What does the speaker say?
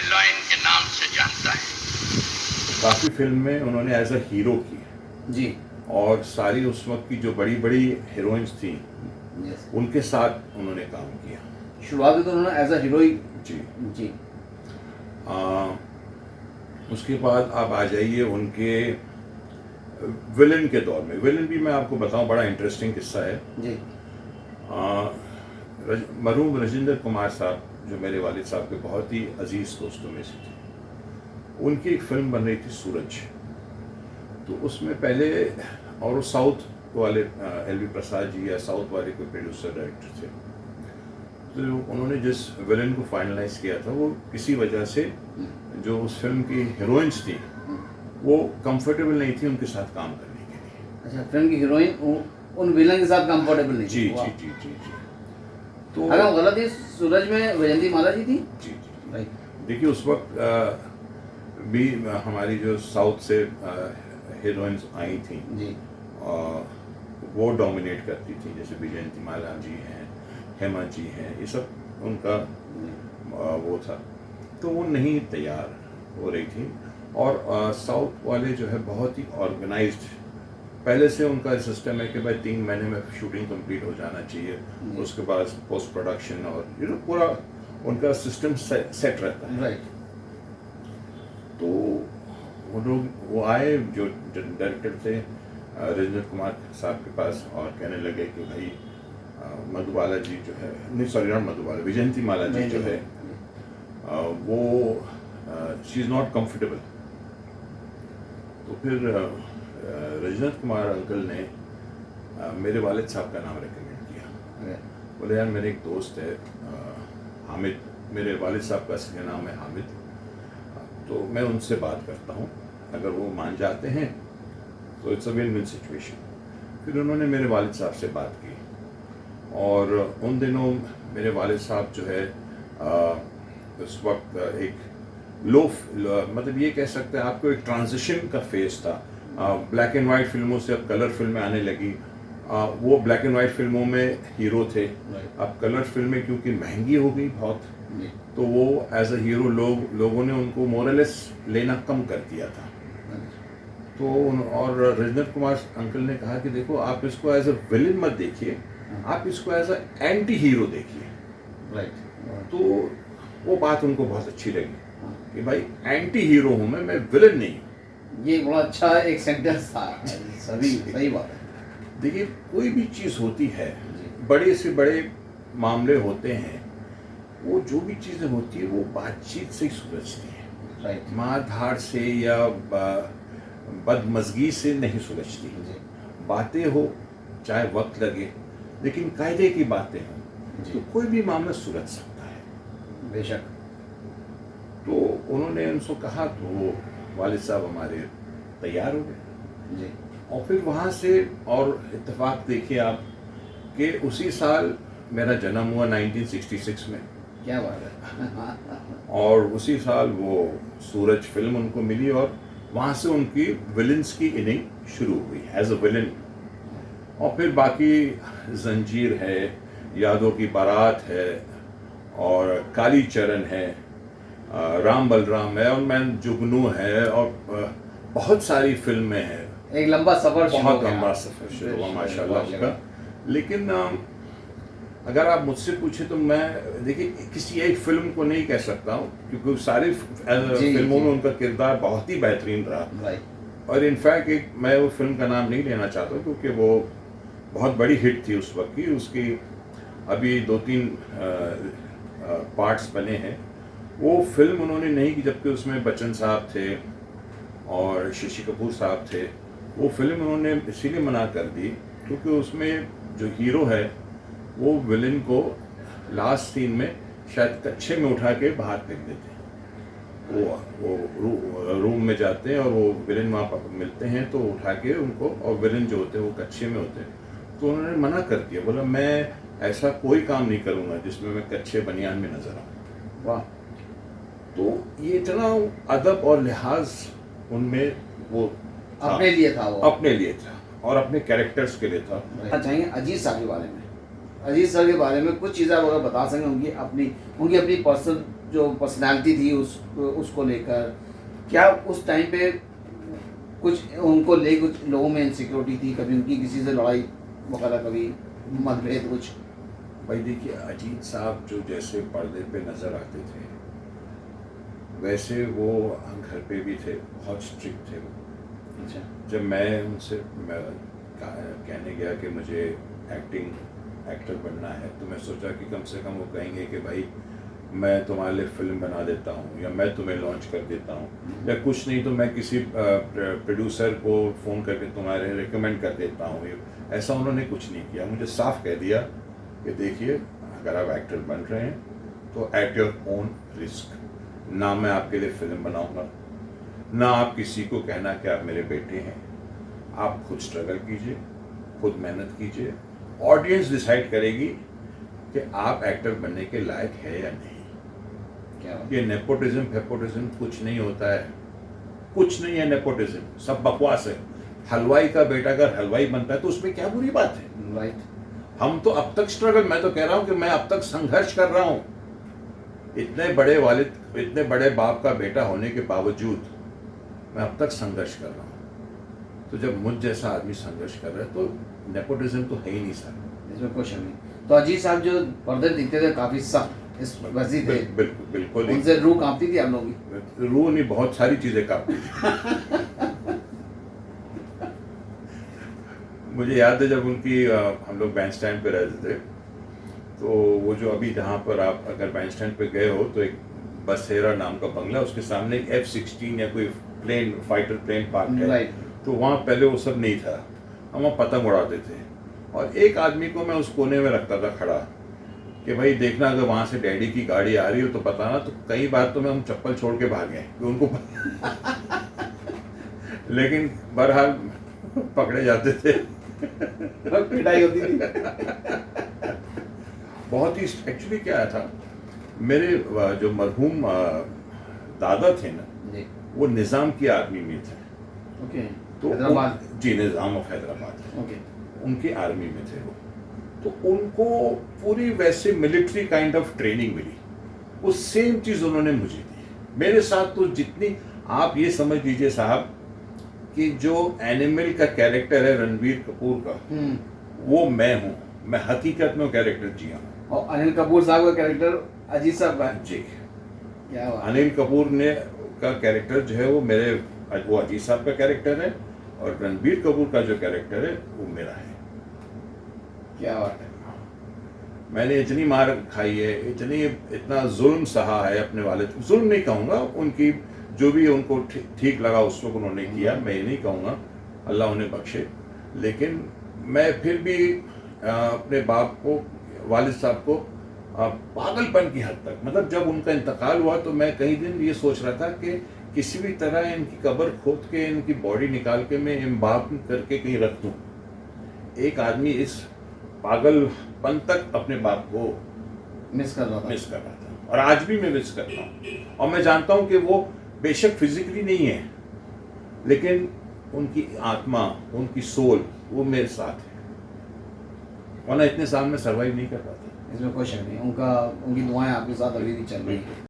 विलोइन के नाम से जानता है। काफ़ी फिल्म में उन्होंने एज अ हीरो की जी। और सारी उस वक्त की जो बड़ी बड़ी हीरोइंस थी यस। उनके साथ उन्होंने काम किया। शुरुआत में तो उन्होंने एज अ हीरोइन। जी। जी। उसके बाद आप आ जाइए उनके विलन के दौर में। विलन भी मैं आपको बताऊं, बड़ा इंटरेस्टिंग किस्सा है। जी। मरहूम राजेंद्र कुमार साहब जो मेरे वालिद साहब के बहुत ही अजीज दोस्तों में से थे, उनकी एक फिल्म बन रही थी सूरज। तो उसमें पहले, और वो साउथ वाले एल वी प्रसाद जी या साउथ वाले कोई प्रोड्यूसर डायरेक्टर थे, तो उन्होंने जिस विलन को फाइनलाइज किया था वो किसी वजह से जो उस फिल्म की हीरोइंस थी वो कंफर्टेबल नहीं थी उनके साथ काम करने के लिए। अच्छा, फिल्म की हीरोइन उन विलन के साथ कंफर्टेबल नहीं जी थी। जी जी जी जी। तो अगर वो गलत थी, सूरज में वैजयंती माला जी थी। जी जी भाई देखिए, उस वक्त भी हमारी जो साउथ से हीरोइंस आई थी जी। वो डोमिनेट करती थी, जैसे विजयंती माला जी हैं, हेमा जी हैं, ये सब उनका वो था। तो वो नहीं तैयार हो रही थी। और साउथ वाले जो है बहुत ही ऑर्गेनाइज्ड, पहले से उनका सिस्टम है कि भाई 3 महीने में शूटिंग कंप्लीट हो जाना चाहिए, उसके बाद पोस्ट प्रोडक्शन और पूरा उनका सिस्टम सेट रहता है। राइट। तो वो लोग वो आए जो डायरेक्टर थे राजेंद्र कुमार साहब के पास और कहने लगे कि भाई मधुबाला जी जो है, नहीं सॉरी नॉट मधुबाला, विजयंती माला जी जो है वो शी इज़ नॉट कंफर्टेबल। तो फिर राजेंद्र कुमार अंकल ने मेरे वालिद साहब का नाम रिकमेंड किया। बोले यार मेरे एक दोस्त है हामिद, मेरे वालिद साहब का असली नाम है हामिद, तो मैं उनसे बात करता हूँ, अगर वो मान जाते हैं तो it's a win win situation. फिर उन्होंने मेरे वालिद साहब से बात की और उन दिनों मेरे वालिद साहब जो है उस वक्त एक मतलब ये कह सकते हैं आपको एक ट्रांजिशन का फेज था। ब्लैक एंड वाइट फिल्मों से अब कलर फिल्में आने लगी। वो ब्लैक एंड वाइट फिल्मों में हीरो थे, अब कलर फिल्में क्योंकि महंगी हो गई बहुत, तो वो एज अ हीरो लोगों ने उनको मोरलेस लेना कम कर दिया था। तो और राजेंद्र कुमार अंकल ने कहा कि देखो आप इसको एज अ विलन मत देखिए, आप इसको एज अ एंटी हीरो देखिए। राइट। तो वो बात उनको बहुत अच्छी लगी कि भाई एंटी हीरो हूँ मैं विलन नहीं हूँ। ये बड़ा अच्छा एक सेंटेंस था। सही बात है। देखिए कोई भी चीज़ होती है, बड़े से बड़े मामले होते हैं, वो जो भी चीज़ें होती है वो बातचीत से ही सुलझती है। राइट। मार धाड़ से या बदमज़गी से नहीं सुलझती। बातें हो चाहे वक्त लगे, लेकिन कायदे की बातें हों तो कोई भी मामला सुलझ सकता है। बेशक। तो उन्होंने उनसे कहा तो वो वालिद साहब हमारे तैयार हो गए जी। और फिर वहाँ से, और इत्तेफाक देखिए आप कि उसी साल मेरा जन्म हुआ 1966 में। क्या बात है। और उसी साल वो सूरज फिल्म उनको मिली और वहाँ से उनकी विलन्स की इनिंग शुरू हुई एज अ विलन। और फिर बाकी जंजीर है, यादों की बारात है, और काली चरण है, राम बलराम है, और मैं जुगनू है, और बहुत सारी फिल्में हैं। एक लंबा सफर, बहुत लंबा सफर शुरू हुआ माशाल्लाह उनका। लेकिन अगर आप मुझसे पूछे तो मैं देखिए किसी एक फिल्म को नहीं कह सकता हूँ, क्योंकि सारी फिल्मों में उनका किरदार बहुत ही बेहतरीन रहा। और इनफैक्ट एक मैं वो फिल्म का नाम नहीं लेना चाहता क्योंकि वो बहुत बड़ी हिट थी उस वक्त की, उसकी अभी 2-3 पार्ट्स बने हैं। वो फिल्म उन्होंने नहीं की जबकि उसमें बच्चन साहब थे और शशि कपूर साहब थे। वो फिल्म उन्होंने इसीलिए मना कर दी क्योंकि उसमें जो हीरो है वो विलन को लास्ट सीन में शायद कच्छे में उठा के बाहर फेंक देते हैं। वो रूम में जाते हैं और वो विलन वहाँ पर मिलते हैं तो उठा के उनको, और विलन जो होते हैं वो कच्छे में होते हैं। तो उन्होंने मना कर दिया, बोला मैं ऐसा कोई काम नहीं करूँगा जिसमें मैं कच्छे बनियान में नजर आऊँ। वाह। तो ये इतना अदब और लिहाज उनमें वो अपने लिए था, वो अपने लिए था और अपने कैरेक्टर्स के लिए था। चाहेंगे अजीज साहब के बारे में, अजीज सर के बारे में कुछ चीज़ें आप अगर बता सकें, उनकी अपनी पर्सनल जो पर्सनालिटी थी उसको लेकर, क्या उस टाइम पे कुछ उनको ले कुछ लोगों में इनसिक्योरिटी थी, कभी उनकी किसी से लड़ाई वगैरह, कभी मतभेद कुछ? भाई देखिए, अजीत साहब जो जैसे पर्दे पे नज़र आते थे वैसे वो घर पे भी थे, बहुत स्ट्रिक्ट थे वो। अच्छा। जब मैं उनसे कहने गया कि मुझे एक्टर बनना है, तो मैं सोचा कि कम से कम वो कहेंगे कि भाई मैं तुम्हारे लिए फिल्म बना देता हूँ या मैं तुम्हें लॉन्च कर देता हूँ, या कुछ नहीं तो मैं किसी प्रोड्यूसर को फ़ोन करके तुम्हारे रिकमेंड कर देता हूँ। ऐसा उन्होंने कुछ नहीं किया, मुझे साफ कह दिया कि देखिए अगर आप एक्टर बन रहे हैं तो एट योर ओन रिस्क, ना मैं आपके लिए फिल्म बनाऊंगा, ना आप किसी को कहना कि आप मेरे बेटे हैं। आप खुद स्ट्रगल कीजिए, खुद मेहनत कीजिए, ऑडियंस डिसाइड करेगी कि आप एक्टर बनने के लायक है या नहीं। क्या ये नेपोटिज्म फेपोटिज्म कुछ नहीं होता है, कुछ नहीं है नेपोटिज्म, सब बकवास है। हलवाई का बेटा अगर हलवाई बनता है तो उसमें क्या बुरी बात है? राइट। हम तो अब तक स्ट्रगल, मैं तो कह रहा हूं कि मैं अब तक संघर्ष कर रहा हूं, इतने बड़े वालिद, इतने बड़े बाप का बेटा होने के बावजूद मैं अब तक संघर्ष कर रहा हूं। तो जब मुझ जैसा आदमी संघर्ष कर रहा है तो नेपोटिज्म तो है ही नहीं सर, इसमें क्वेश्चन नहीं। तो अजीत साहब जो पर्दे दिखते थे काफी सख्त इस वजी थे, बिल्कुल बिल्कुल। उनसे रूह कांपती थी आप लोगों की? रूह नहीं, बहुत सारी चीजें कांपती थी। मुझे याद है जब उनकी हम लोग बैंड स्टैंड पे रहते थे, तो वो जो अभी जहाँ पर आप अगर बैंड स्टैंड पे गए हो तो एक बसेरा नाम का बंगला, उसके सामने एक F-16 या कोई प्लेन, फाइटर प्लेन पार्क है। राइट। तो वहाँ पहले वो सब नहीं था, हम वहाँ पतंग उड़ाते थे, और एक आदमी को मैं उस कोने में रखता था खड़ा कि भाई देखना अगर वहाँ से डैडी की गाड़ी आ रही हो तो बताना। तो कई बार तो मैं हम चप्पल छोड़ के भागे कि उनको लेकिन बहरहाल पकड़े जाते थे। पिटाई होती थी। बहुत ही एक्चुअली क्या था, मेरे जो मरहूम दादा थे ना, जी। वो निज़ाम की आर्मी में थे। ओके। तो हैदराबाद। जी, निज़ाम ऑफ हैदराबाद। ओके। उनकी आर्मी में थे वो, तो उनको पूरी वैसे मिलिट्री काइंड ऑफ ट्रेनिंग मिली, वो सेम चीज़ उन्होंने मुझे दी। मेरे साथ तो जितनी, आप ये समझ लीजिए साहब कि जो एनिमल का कैरेक्टर है रणबीर कपूर का, वो मैं हूँ, मैं हकीकत में वो कैरेक्टर जिया हूँ। और अनिल कपूर साहब का कैरेक्टर अजीत साहब का है? जी। क्या बात। अनिल कपूर ने का कैरेक्टर जो है वो मेरे, वो अजीत साहब का कैरेक्टर है, और रणबीर कपूर का जो कैरेक्टर है वो मेरा है। क्या बात है। मैंने इतनी मार खाई है, इतना जुल्म सहा है अपने वालिद, जुल्म नहीं कहूँगा, उनकी जो भी उनको ठीक लगा उस वक्त उन्होंने किया, मैं ये नहीं कहूँगा, अल्लाह उन्हें बख्शे। लेकिन मैं फिर भी अपने बाप को, वालिद साहब को पागलपन की हद तक, मतलब जब उनका इंतकाल हुआ तो मैं कई दिन ये सोच रहा था कि किसी भी तरह इनकी कब्र खोद के इनकी बॉडी निकाल के मैं इम्बाम करके कहीं रख दूँ। एक आदमी इस पागलपन तक अपने बाप को मिस कर रहा था, और आज भी मैं मिस करता हूँ। और मैं जानता हूँ कि वो बेशक फिजिकली नहीं है, लेकिन उनकी आत्मा, उनकी सोल वो मेरे साथ है, वरना इतने साल में सर्वाइव नहीं कर पाता। इसमें क्वेश्चन नहीं, उनकी दुआएं आपके साथ अभी भी चल रही है।